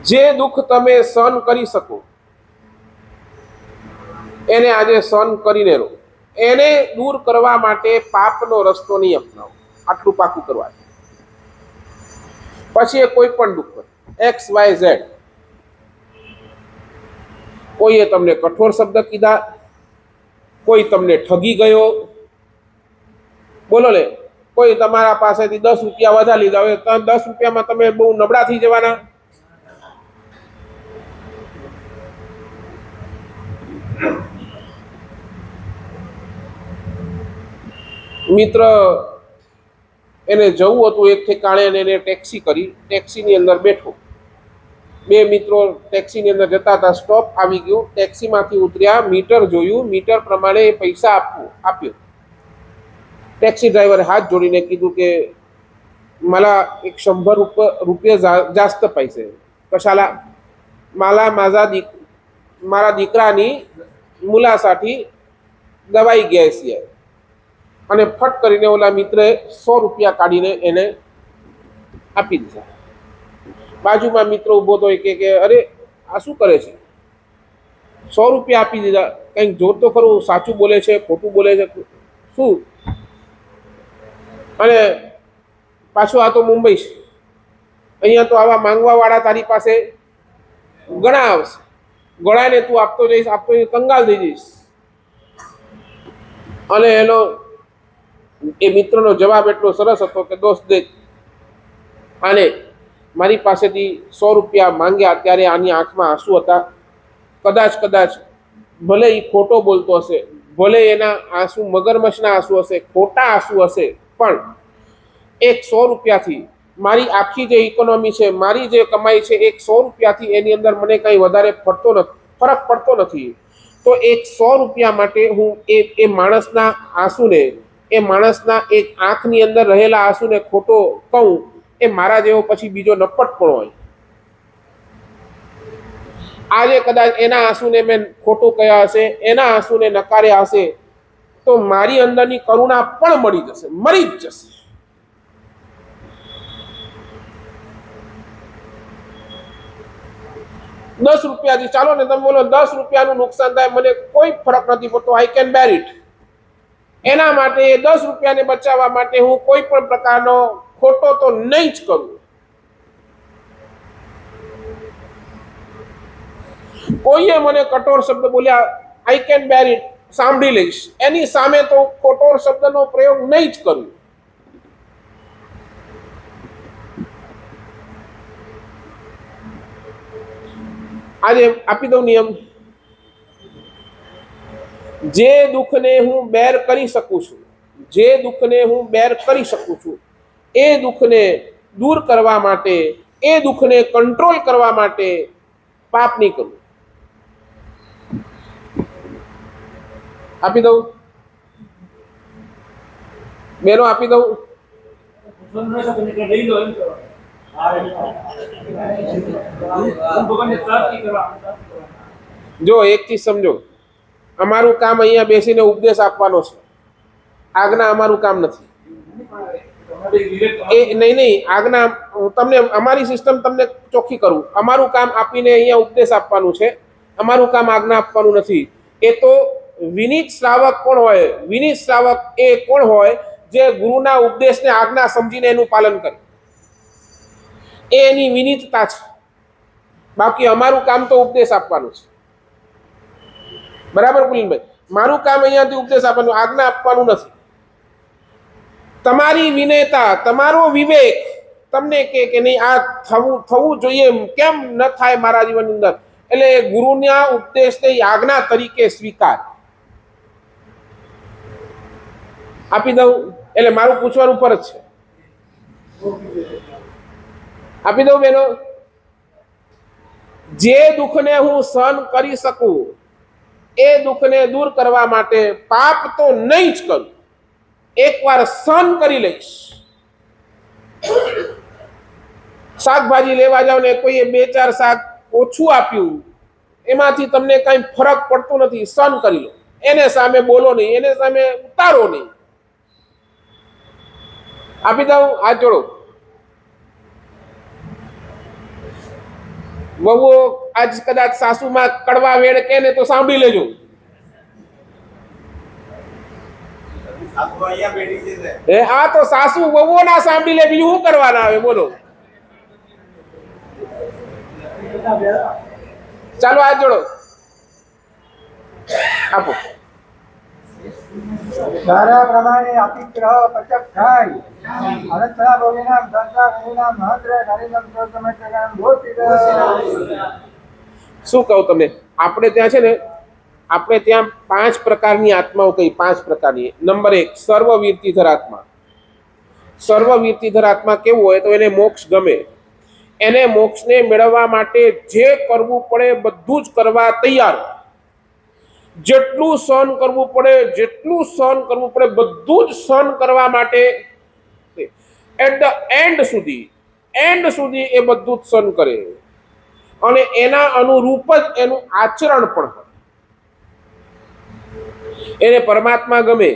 જે દુઃખ તમે સહન કરી શકો એને આજે સહન કરીને રહો. એને દૂર કરવા માટે પાપનો રસ્તો નહીં અપનાવો. આટલું પાકું કરવા. પછી એ કોઈ પણ દુઃખ XYZ, કોઈએ તમને કઠોર શબ્દ કીધા, કોઈ તમને ઠગી ગયો, બોલો લે, કોઈ તમારા પાસેથી 10 રૂપિયા વધારે લીધા હોય, 10 રૂપિયામાં તમે બહુ નબળા થઈ જવાના. મિત્ર એને જવું હતું એક ઠેકાણે અને એને ટેક્સી કરી, ટેક્સીની અંદર બેઠો. બે મિત્રો ટેક્સીની અંદર જતા હતા, સ્ટોપ આવી ગયો, ટેક્સીમાંથી ઉતર્યા, મીટર જોયું, મીટર પ્રમાણે પૈસા આપ્યો. ટેક્સી ડ્રાઈવરે હાથ જોડીને કીધું કે मला 100 रुपये जास्त पैसे कशाला? मला મારા દીકરાની મુલાसाठी દવાઈ ઘ्यायची आहे. અને ફટ કરીને ઓલા મિત્રે 100 રૂપિયા કાઢીને એને આપી દીધા. બાજુમાં મિત્ર ઊભો તો કે અરે આ શું કરે છે? 100 રૂપિયા આપી દીધા, કંઈક જોર તો ખરું, સાચું બોલે છે ખોટું બોલે છે શું? અને પાછું આ તો મુંબઈ છે, અહીંયા તો આવા માંગવા વાળા તારી પાસે ઘણા આવશે, ગળાને તું આપતો જઈશ કંગાલ થઈ જઈશ. અને એનો એ મિત્રનો જવાબ એટલો સરસ હતો કે દોસ્ત દેખ, આને મારી પાસેથી 100 રૂપિયા માંગ્યા ત્યારે આની આંખમાં આંસુ હતા. કદાચ ભલે એ ખોટો બોલતો હશે, ભલે એના આંસુ મગરમચ્છના આંસુ હશે, ખોટા આંસુ હશે, પણ 100 રૂપિયાથી મારી આખી જે ઇકોનોમી છે, મારી જે કમાઈ છે, 100 રૂપિયાથી એની અંદર મને કંઈ વધારે ફરક પડતો નથી. તો 100 રૂપિયા માટે હું એ માણસના આંસુને, એ માણસના એક આંખની અંદર રહેલા આંસુને ખોટો કહું, એ મારા જેવો પછી બીજો નપટ પણ હોય. આજે કદાચ એના આંસુને મેં ખોટું કહ્યા હશે, એના આંસુને નકાર્યા હશે, તો મારી અંદરની કરુણા પણ મરી જ જશે. ₹10 ચાલો ને, તમે બોલો 10 રૂપિયાનું નુકસાન થાય, મને કોઈ ફરક નથી પડતો, આઈ કેન બેર ઇટ. એના માટે 10 રૂપિયાને બચાવવા માટે હું કોઈ પણ પ્રકારનો ખોટો તો નહીં જ કરું. કોઈએ મને કઠોર શબ્દ બોલ્યા, આઈ કેન બેર ઇટ, સાંભળી લઈશ, એની સામે તો કઠોર શબ્દનો પ્રયોગ નહીં જ કરું. આજે આપી દઉં નિયમ. જે દુઃખને હું બેર કરી શકું છું, જે દુઃખને હું બેર કરી શકું છું, એ દુઃખને દૂર કરવા માટે, એ દુઃખને કંટ્રોલ કરવા માટે પાપ નહીં કરવું. આપી દઉં બેનો, આપી દઉં. જો એક ચીજ સમજો, અમારું કામ અહીંયા બેસીને ઉપદેશ આપવાનો છે, આજ્ઞા અમારું કામ નથી. એ નહીં, આજ્ઞા તમને, અમારી સિસ્ટમ તમને ચોખ્ખી કરું, અમારું કામ આપીને અહીંયા ઉપદેશ આપવાનું છે, અમારું કામ આજ્ઞા આપવાનું નથી. એ તો વિનીત શ્રાવક કોણ હોય? વિનીત શ્રાવક એ કોણ હોય? જે ગુરુના ઉપદેશને આજ્ઞા સમજીને એનું પાલન કરે, એ એની વિનીતતા છે. બાકી અમારું કામ તો ઉપદેશ આપવાનું છે. બરાબર પુલિનભાઈ? મારું કામ અહીંયાથી ઉપદેશ આપવાનું, આજ્ઞા આપવાનું નથી. તમારી વિનયતા, તમારો વિવેક તમને કે નહીં આ થવું જોઈએ, કેમ ન થાય મારા જીવનની અંદર, એટલે ગુરુના ઉપદેશને આજ્ઞા તરીકે સ્વીકાર. આપી દઉં એટલે મારું પૂછવાનું ફરજ છે. આપી દઉં બેનો. જે દુઃખને હું સહન કરી શકું એ દુઃખને દૂર કરવા માટે પાપ તો નહીં જ કરું, એકવાર સહન કરી લઈશ. શાકભાજી લેવા જાવ ને કોઈએ 2-4 શાક ઓછું આપ્યું, એમાંથી તમને કઈ ફરક પડતો નથી, સહન કરી લો. એને સામે બોલો નહીં, એને સામે ઉતારો નહીં. આપી દઉં, હાથ જોડો. વહુઓ આજ કદાચ સાસુમાં કડવા વેડ કે ને તો સાંભળી લેજો. આ તો સાસુ વહુઓ ના સાંભળી લે, બીજું શું કરવાના આવે બોલો. ચાલો હાથ જોડો, આપો. ધારા પ્રમાણે અતિગ્રહ પચક થાય અનંતરા ભોગીનામ સંસાર વિનામ મહંત્ર હરિનામ સર્વસમય દોષિત. શું કહું તમને, આપણે ત્યાં છે ને, આપણે ત્યાં 5 પ્રકારની આત્માઓ કઈ, 5 પ્રકારની. નંબર 1, સર્વવીરતીધર આત્મા. સર્વવીરતીધર આત્મા કેવું હોય તો એને મોક્ષ ગમે. એને મોક્ષને મેળવવા માટે જે કરવું પડે બધું જ કરવા તૈયાર. જેટલું સહન કરવું પડે, જેટલું સહન કરવું પડે બધું જ સહન કરવા માટે એટ ધ એન્ડ સુધી એ બધું જ સહન કરે. અને એના અનુરૂપ જ એનું આચરણ પણ હોય. એને પરમાત્મા ગમે,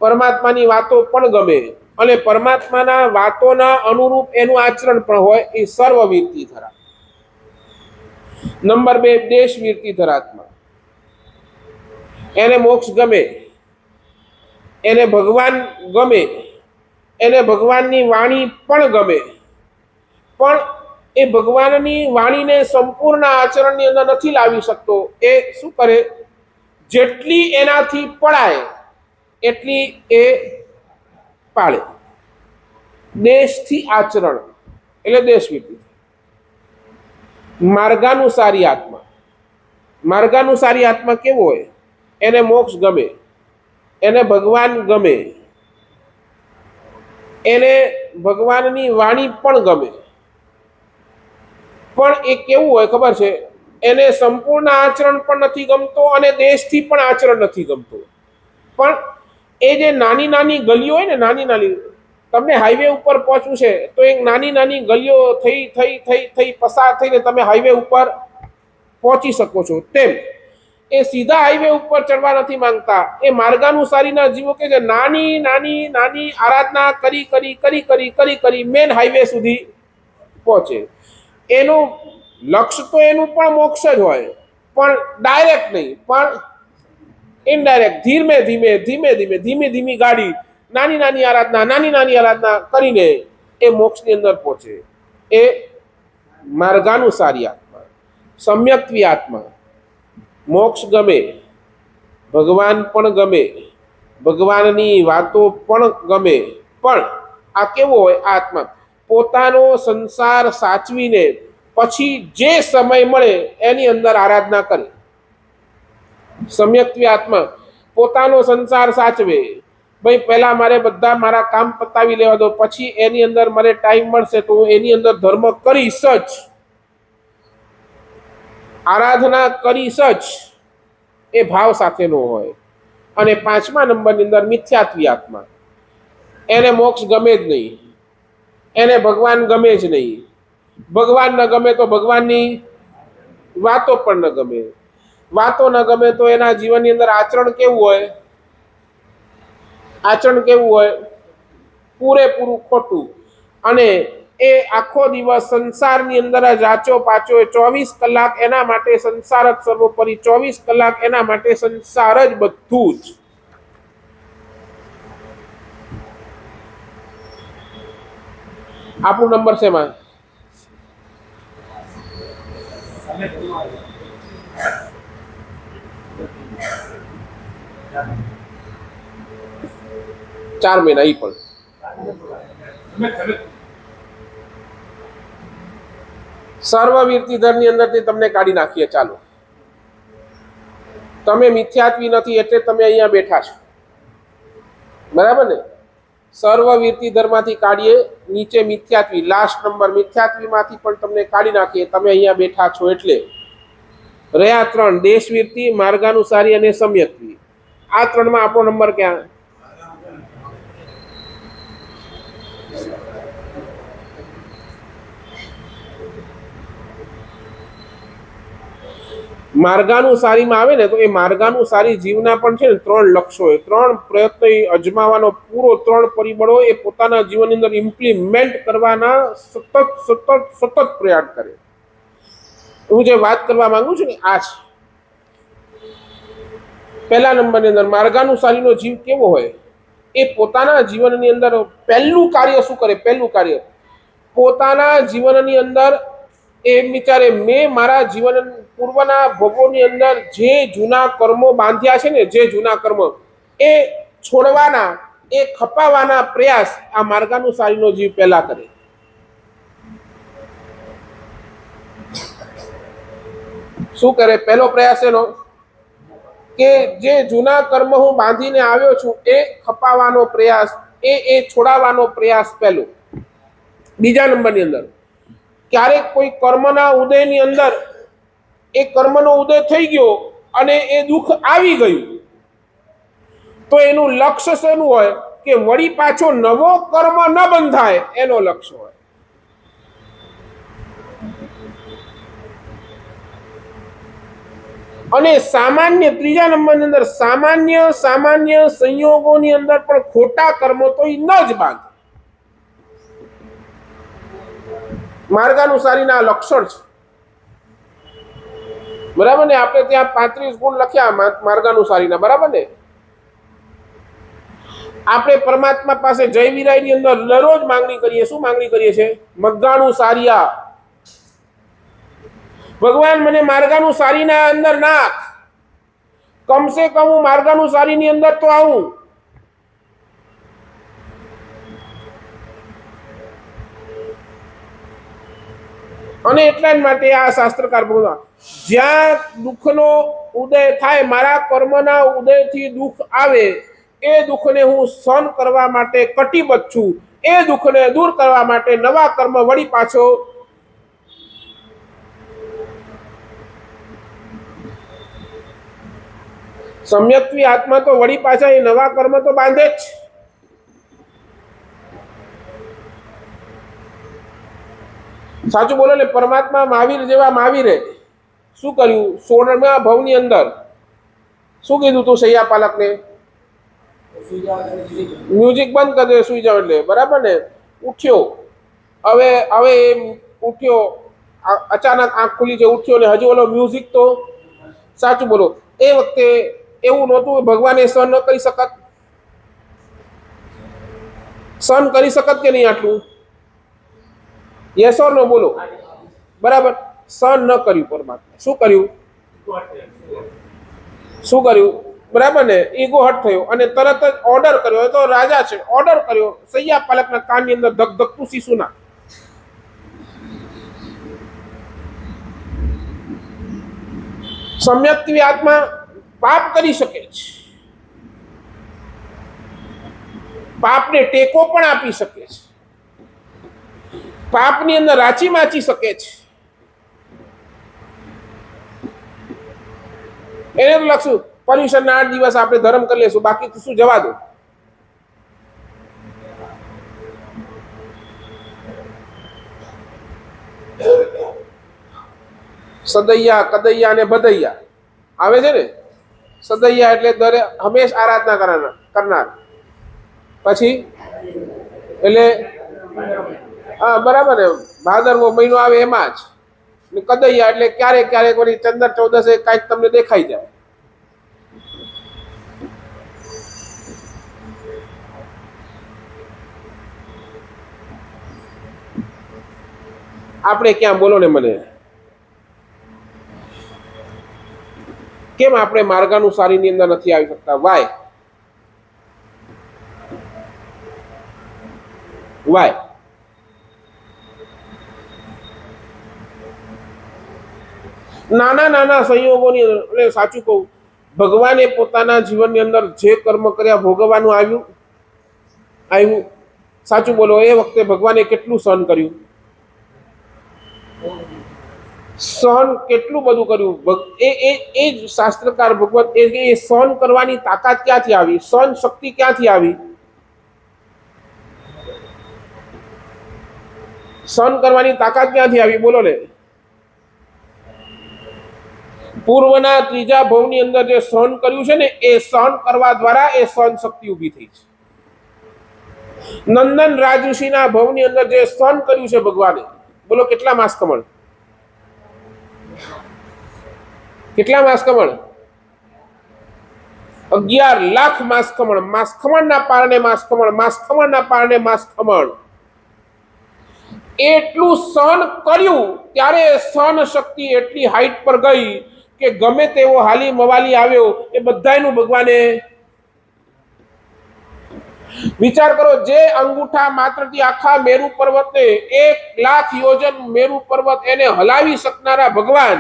પરમાત્માની વાતો પણ ગમે, અને પરમાત્માના વાતોના અનુરૂપ એનું આચરણ પણ હોય. એ સર્વવીરતીધર આત્મા. નંબર 2, દેશવીરતીધર આત્મા. એને મોક્ષ ગમે, એને ભગવાન ગમે, એને ભગવાનની વાણી પણ ગમે, પણ એ ભગવાનની વાણીને સંપૂર્ણ આચરણની અંદર નથી લાવી શકતો. એ શું કરે, જેટલી એનાથી પડાય એટલી એ પાળે. દેશથી આચરણ એટલે દેશવીરતી. માર્ગાનુસારી આત્મા. માર્ગાનુસારી આત્મા કેવો હોય, એને મોક્ષ ગમે, એને ભગવાન ગમે, એને ભગવાનની વાણી પણ ગમે, પણ એ કેવું હોય ખબર છે, એને સંપૂર્ણ આચરણ પણ નથી ગમતો અને દેશથી પણ આચરણ નથી ગમતું. પણ એ જે નાની નાની ગલીઓ હોય ને, નાની નાની, તમને હાઈવે ઉપર પહોંચવું છે તો એક નાની નાની ગલીઓ થઈ થઈ થઈ થઈ પસાર થઈને તમે હાઈવે ઉપર પહોંચી શકો છો. તેમ એ સીધા હાઈવે ઉપર ચડવા નથી માંગતા. એ માર્ગાનુસારીના જીવો કે જે નાની નાની નાની આરાધના કરી કરી કરી કરી કરી કરી મેન હાઈવે સુધી પહોંચે. એનું લક્ષ્ય તો એનું પણ મોક્ષ જ હોય, પણ ડાયરેક્ટ નહીં, પણ ઇનડાયરેક્ટ, ધીમે ધીમે ધીમે ધીમે ધીમે ધીમી ગાડી, નાની નાની આરાધના કરીને એ મોક્ષની અંદર પહોંચે. એ માર્ગાનુસારી આત્મા. સમ્યક્ત્વી આત્મા. મોક્ષ ગમે, ભગવાન પણ ગમે, ભગવાનની વાતો પણ ગમે, પણ આ કેવો હોય આત્મા, પોતાનો સંસાર સાચવીને પછી જે સમય મળે એની અંદર આરાધના કરે. સમ્યક્ત્વી આત્મા પોતાનો સંસાર સાચવે. ભાઈ પહેલા મારે બધા મારા કામ પતાવી લેવા દો, પછી એની અંદર મારે ટાઈમ મળશે તો એની અંદર ધર્મ કરીશ જ, આરાધના કરીશ જ, એ ભાવ સાથેનો હોય. અને 5મા નંબરની અંદર મિથ્યાત્વી આત્મા. એને મોક્ષ ગમે જ નહીં, એને ભગવાન ગમે જ નહીં. ભગવાન ન ગમે તો ભગવાનની વાતો પણ ન ગમે. વાતો ન ગમે તો એના જીવનની અંદર આચરણ કેવું હોય, આચરણ કેવું હોય, પૂરેપૂરું ખોટું. અને એ આખો દિવસ સંસારની અંદર જ આચો પાચો, 24 કલાક એના માટે સંસાર જ સર્વોપરી, 24 કલાક એના માટે સંસાર જ બધું જ. આપણું નંબર છે માં 4 મહિના. ઈ પણ સર્વવીરતીધરની અંદરથી તમને કાઢી નાખીએ. ચાલો, તમે મિથ્યાત્વી નથી એટલે તમે અહીંયા બેઠા છો, બરાબર ને? સર્વવીરતી ધર્મમાંથી કાઢીએ, નીચે મિથ્યાત્વી, લાસ્ટ નંબર મિથ્યાત્વીમાંથી પણ તમને કાઢી નાખીએ. તમે અહીંયા બેઠા છો એટલે રહ્યા ત્રણ: દેશવીરતી, માર્ગાનુસારી અને સમ્યક્વી. આ ત્રણમાં આપણો નંબર ક્યાં? માર્ગાનુસારીમાં આવે ને તો એ માર્ગાનુસારી જીવના પણ છે ને ત્રણ લક્ષ્યો હોય, ત્રણ પ્રયત્નો અજમાવાનો, પૂરો ત્રણ પરિબળો એ પોતાના જીવનની અંદર ઇમ્પ્લિમેન્ટ કરવાના સતત પ્રયાસ કરે. હું જે વાત કરવા માંગુ છું ને આ છે. પહેલા નંબરની અંદર માર્ગાનુસારીનો જીવ કેવો હોય? એ પોતાના જીવનની અંદર પહેલું કાર્ય શું કરે? પહેલું કાર્ય પોતાના જીવનની અંદર એમ વિચારે, મેં મારા જીવન પૂર્વના ભોગોની અંદર જે જૂના કર્મો બાંધ્યા છે ને, જે જૂના કર્મ એ છોડવાના, એ ખપાવવાના પ્રયાસ આ માર્ગાનુસારીનો જીવ પહેલા કરે. શું કરે? પહેલો પ્રયાસ એનો કે જે જૂના કર્મ હું બાંધીને આવ્યો છું એ ખપાવવાનો પ્રયાસ, એ છોડાવવાનો પ્રયાસ પહેલો. બીજા નંબરની અંદર ક્યારેક કોઈ કર્મના ઉદયની અંદર એ કર્મનો ઉદય થઈ ગયો અને એ દુઃખ આવી ગયું, તો એનું લક્ષ્ય શેનું હોય? કે વળી પાછો નવો કર્મ ન બંધાય, એનો લક્ષ્ય હોય. અને સામાન્ય, ત્રીજા નંબરની અંદર સામાન્ય સંયોગોની અંદર પણ ખોટા કર્મો તો એ ન જ બાંધે. માર્ગાનુસારીના લક્ષણ છે, બરાબર ને? આપણે ત્યાં 35 ગુણ લખ્યા માર્ગાનુસારીના, બરાબર ને? આપણે પરમાત્મા પાસે જય વિરાયની અંદર દરરોજ માંગણી કરીએ. શું માંગણી કરીએ છીએ? મગ્ગાનુસારિયા, ભગવાન મને માર્ગાનુસારીના અંદર નાખ, કમસે કમ હું માર્ગાનુસારીની અંદર તો આવું. અને એટલા જ માટે આ શાસ્ત્રકાર બોલવા, જ્યાં દુઃખનો ઉદય થાય, મારા કર્મના ઉદયથી દુઃખ આવે, એ દુઃખને હું સહન કરવા માટે કટિબદ્ધ છું. એ દુઃખને દૂર કરવા માટે નવા કર્મ વળી પાછો સમ્યક્વી આત્મા તો વળી પાછા એ નવા કર્મ તો બાંધે જ. સાચું બોલો ને? પરમાત્મા મહાવીર જેવા મહાવીરે શું કર્યું? 16મા ભવની અંદર શું કીધું તું સૈયાપાલકને? મ્યુઝિક બંધ કરી દે, સુઈ જાવ એટલે, બરાબર ને? ઉઠ્યો, હવે એમ ઉઠ્યો, અચાનક આંખ ખુલી છે, ઉઠ્યો ને હજી ઓલો મ્યુઝિક તો. સાચું બોલો, એ વખતે એવું નહોતું ભગવાને સહન ન કરી શકત? સહન કરી શકત કે નહીં આટલું? યસ ઓર નો બોલો? બરાબર, સહન ન કર્યું પરમાત્મા. શું કર્યું? શું કર્યું? બરાબર ને? ઈગો હટ થયો અને તરત જ ઓર્ડર કર્યો. તો રાજા છે, ઓર્ડર કર્યો સૈયાપાલકના કાનની અંદર ધકધકતું શીશુના. સમ્યક્વી આત્મા પાપ કરી શકે છે, પાપને ટેકો પણ આપી શકે છે, પાપની અંદર રાચી માચી શકે છે. એને તો લખશું પર્યુષણના 8 દિવસ આપણે ધર્મ કરી લેશું, બાકી તો શું જવા દો. સદૈયા, કદૈયા અને બદૈયા આવે છે ને? સદૈયા એટલે દરે હંમેશ આરાધના કરનાર. પછી એટલે હા, બરાબર ને? ભાદરવો મહિનો આવે એમાં જ. કદૈયા એટલે ક્યારેક ક્યારેક વળી ચંદ્ર 14 કાંઈક તમને દેખાઈ જાય. આપણે ક્યાં, બોલો ને મને? કેમ આપણે માર્ગાનુસારીની અંદર નથી આવી શકતા? વાય? નાના નાના સંયોગોની અંદર, એટલે સાચું કહું, ભગવાને પોતાના જીવનની અંદર જે કર્મ કર્યા ભોગવવાનું આવ્યું. આવ્યું. સાચું બોલો, એ વખતે ભગવાને કેટલું સહન કર્યું? સહન કેટલું બધું કર્યું. એ જ શાસ્ત્રકાર ભગવત એ સહન કરવાની તાકાત ક્યાંથી આવી? સહન શક્તિ ક્યાંથી આવી? સહન કરવાની તાકાત ક્યાંથી આવી? બોલો ને. પૂર્વના ત્રીજા ભવની અંદર જે સહન કર્યું છે ને, એ સહન કરવા દ્વારા એ સહન શક્તિ ઊભી થઈ છે. નંદન રાજઋષિના ભવની અંદર જે સહન કર્યું છે ભગવાને, બોલો કેટલા માસ કમળ? કેટલા માસ કમળ? 11 લાખ માસ કમળ. માસ ખમણના પારણે માસ કમળ, માસ ખમણના પારણે માસ કમળ. એટલું સહન કર્યું ત્યારે સહન શક્તિ એટલી હાઈટ પર ગઈ કે ગમે તેવો હાલી મવાલી આવ્યો એ બધાયનું ભગવાને વિચાર કરો. જે અંગૂઠા માત્રથી આખા મેરુ પર્વતને 1 લાખ યોજન મેરુ પર્વત એને હલાવી શકનારા ભગવાન